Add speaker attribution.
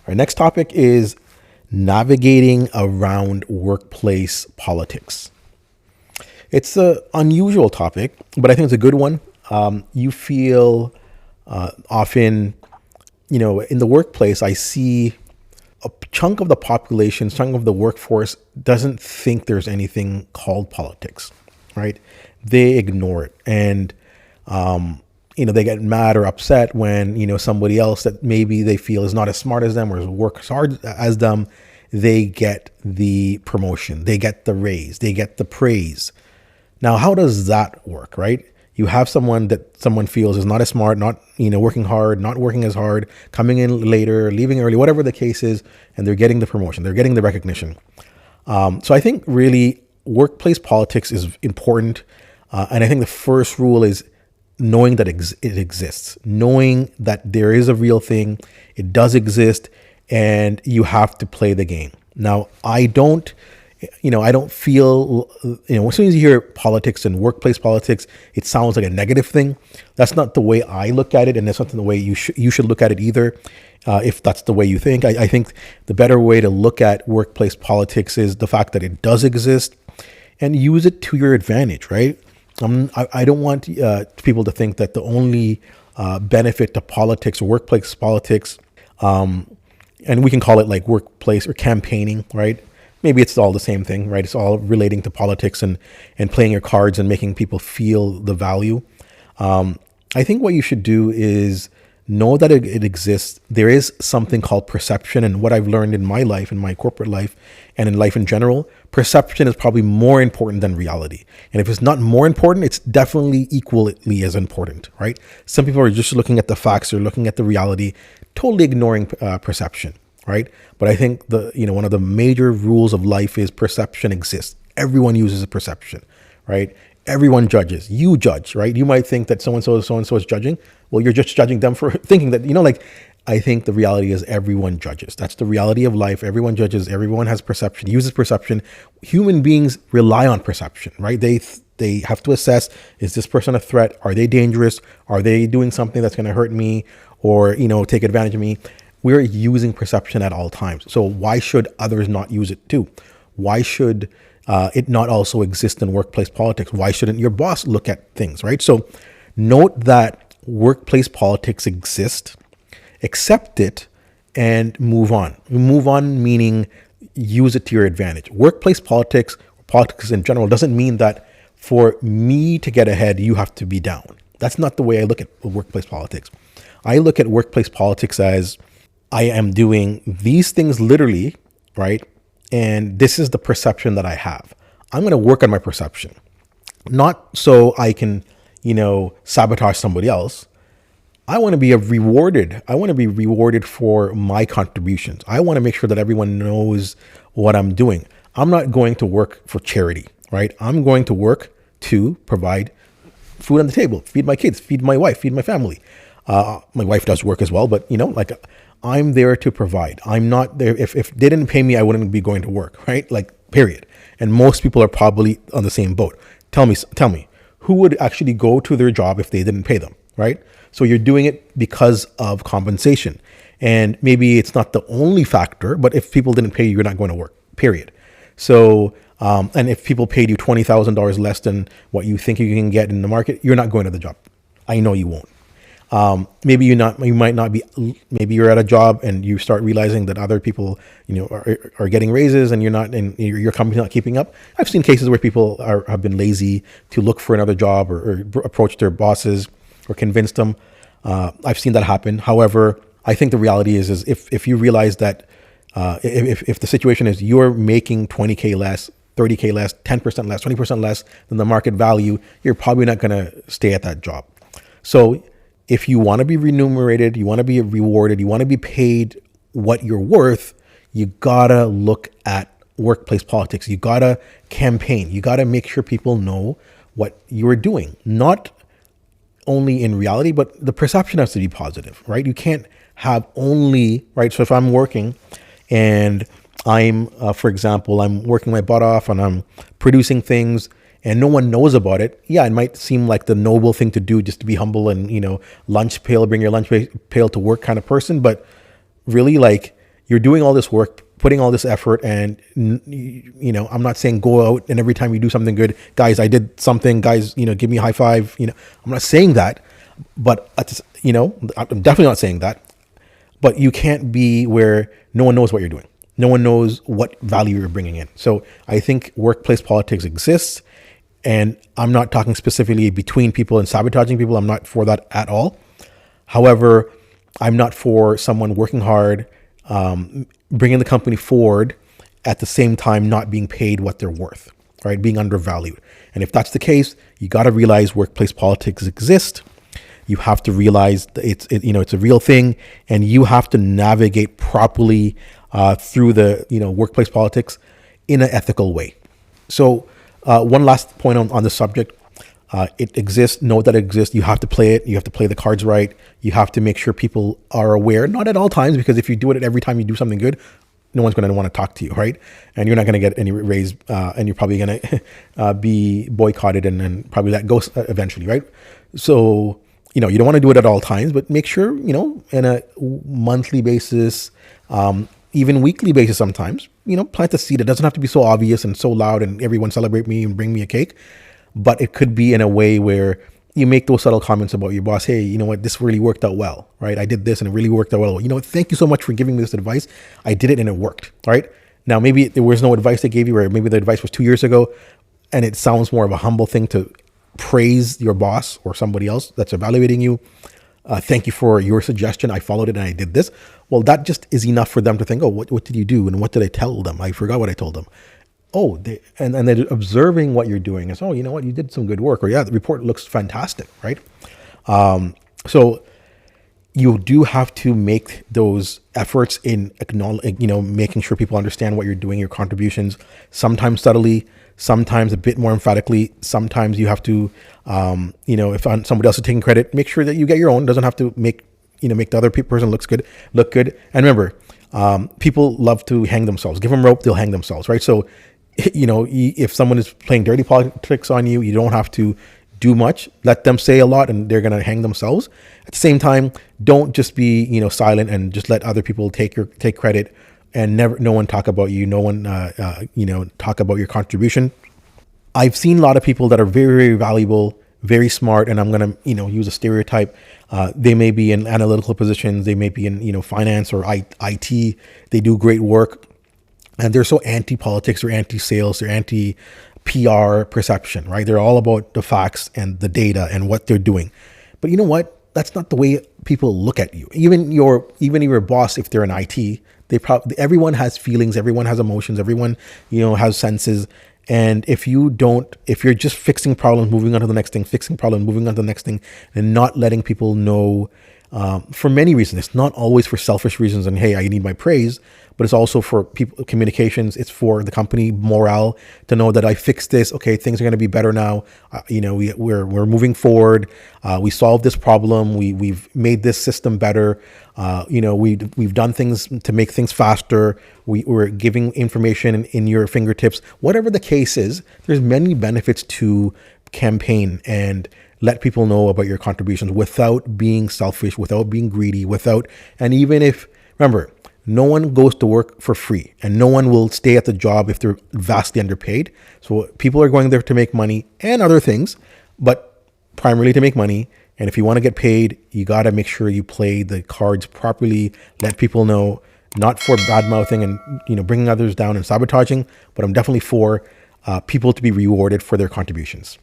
Speaker 1: Our next topic is navigating around workplace politics. It's an unusual topic, but I think it's a good one. You feel often, in the workplace, I see a chunk of the population, chunk of the workforce doesn't think there's anything called politics, right? They ignore it. And, they get mad or upset when, somebody else that maybe they feel is not as smart as them or works hard as them, they get the promotion, they get the raise, they get the praise. Now, how does that work, right? You have someone that someone feels is not as smart, not, working hard, not working as hard, coming in later, leaving early, whatever the case is, and they're getting the promotion, they're getting the recognition. So I think really workplace politics is important. And I think the first rule is knowing that it exists, knowing that there is a real thing, it does exist, and you have to play the game. Now, I don't feel, as soon as you hear politics and workplace politics, it sounds like a negative thing. That's not the way I look at it, and that's not the way you should look at it either, if that's the way you think. I think the better way to look at workplace politics is the fact that it does exist and use it to your advantage, right? I don't want people to think that the only benefit to politics or workplace politics, and we can call it like workplace or campaigning, right? Maybe it's all the same thing, right? It's all relating to politics and playing your cards and making people feel the value. I think what you should do is know that it exists. There is something called perception. And what I've learned in my life, in my corporate life, and in life in general, perception is probably more important than reality. And if it's not more important, it's definitely equally as important, right? Some people are just looking at the facts or looking at the reality, totally ignoring perception, right? But I think one of the major rules of life is perception exists. Everyone uses a perception, right? Everyone judges. You judge, right? You might think that so-and-so is judging. Well, you're just judging them for thinking that, I think the reality is everyone judges. That's the reality of life. Everyone judges. Everyone has perception, uses perception. Human beings rely on perception, right? They have to assess, is this person a threat? Are they dangerous? Are they doing something that's going to hurt me or, take advantage of me? We're using perception at all times. So why should others not use it too? Why should it not also exist in workplace politics? Why shouldn't your boss look at things, right? So note that workplace politics exist, accept it, and move on. Move on meaning use it to your advantage. Workplace politics, or politics in general, doesn't mean that for me to get ahead, you have to be down. That's not the way I look at workplace politics. I look at workplace politics as I am doing these things literally, right? And this is the perception that I have. I'm going to work on my perception, not so I can, sabotage somebody else. I want to be rewarded. I want to be rewarded for my contributions. I want to make sure that everyone knows what I'm doing. I'm not going to work for charity, right? I'm going to work to provide food on the table, feed my kids, feed my wife, feed my family. My wife does work as well, but I'm there to provide. I'm not there. If they didn't pay me, I wouldn't be going to work, right? Period. And most people are probably on the same boat. Tell me, who would actually go to their job if they didn't pay them, right? So you're doing it because of compensation. And maybe it's not the only factor, but if people didn't pay you, you're not going to work, period. So, and if people paid you $20,000 less than what you think you can get in the market, you're not going to the job. I know you won't. Maybe you might not be, maybe you're at a job and you start realizing that other people, are getting raises and you're not, and your company's not keeping up. I've seen cases where people have been lazy to look for another job or approach their bosses or convince them. I've seen that happen. However, I think the reality is if you realize that, if the situation is you're making $20K less, $30K less, 10% less, 20% less than the market value, you're probably not going to stay at that job. So if you want to be remunerated, you want to be rewarded, you want to be paid what you're worth, you gotta look at workplace politics. You gotta campaign. You gotta make sure people know what you're doing, not only in reality, but the perception has to be positive, right? You can't have only, right? So if I'm working and I'm, for example, I'm working my butt off and I'm producing things and no one knows about it, yeah, it might seem like the noble thing to do, just to be humble and, lunch pail, bring your lunch pail to work kind of person. But really, like, you're doing all this work, putting all this effort, and, I'm not saying go out and every time you do something good, guys, I did something, guys, give me a high five. I'm not saying that, but, I'm definitely not saying that. But you can't be where no one knows what you're doing. No one knows what value you're bringing in. So I think workplace politics exists. And I'm not talking specifically between people and sabotaging people. I'm not for that at all. However, I'm not for someone working hard, bringing the company forward, at the same time not being paid what they're worth, right? Being undervalued. And if that's the case, you got to realize workplace politics exist. You have to realize that it's a real thing, and you have to navigate properly through the workplace politics in an ethical way. So one last point on the subject. It exists. Know that it exists. You have to play it. You have to play the cards right. You have to make sure people are aware, not at all times, because if you do it every time you do something good, no one's going to want to talk to you, right? And you're not going to get any raise, and you're probably going to be boycotted and probably let go eventually, right? So, you don't want to do it at all times, but make sure, in a monthly basis, even weekly basis sometimes, plant the seed. It doesn't have to be so obvious and so loud and everyone celebrate me and bring me a cake. But it could be in a way where you make those subtle comments about your boss. Hey, you know what? This really worked out well, right? I did this and it really worked out well. Thank you so much for giving me this advice. I did it and it worked, right? Now, maybe there was no advice they gave you, or maybe the advice was 2 years ago, and it sounds more of a humble thing to praise your boss or somebody else that's evaluating you. Thank you for your suggestion. I followed it and I did this. Well, that just is enough for them to think, oh, what did you do? And what did I tell them? I forgot what I told them. Oh, and they're observing what you're doing. It's, oh, you know what? You did some good work. Or yeah, the report looks fantastic, right? So you do have to make those efforts in making sure people understand what you're doing, your contributions, sometimes subtly, sometimes a bit more emphatically. Sometimes you have to, if somebody else is taking credit, make sure that you get your own. It doesn't have to make the other person look good. And remember, people love to hang themselves. Give them rope, they'll hang themselves, right? So, if someone is playing dirty politics on you, you don't have to do much. Let them say a lot and they're going to hang themselves. At the same time, don't just be, silent and just let other people take credit and no one talk about you. No one, talk about your contribution. I've seen a lot of people that are very, very valuable, very smart. And I'm going to, use a stereotype. They may be in analytical positions. They may be in, finance or IT. They do great work. And they're so anti-politics, they're anti-sales, they're anti-PR perception, right? They're all about the facts and the data and what they're doing. But you know what? That's not the way people look at you. Even your boss, if they're in IT, everyone has feelings, everyone has emotions, everyone, has senses. And if you're just fixing problems, moving on to the next thing, fixing problems, moving on to the next thing, and not letting people know, for many reasons, it's not always for selfish reasons and, hey, I need my praise, but it's also for people communications. It's for the company morale to know that I fixed this. Okay, things are going to be better now. We're moving forward. We solved this problem. We've made this system better. We've done things to make things faster. We're giving information in your fingertips. Whatever the case is, there's many benefits to campaign and let people know about your contributions without being selfish, without being greedy, and even if, remember, no one goes to work for free and no one will stay at the job if they're vastly underpaid. So people are going there to make money and other things, but primarily to make money. And if you want to get paid, you got to make sure you play the cards properly, let people know, not for bad mouthing and, bringing others down and sabotaging, but I'm definitely for people to be rewarded for their contributions.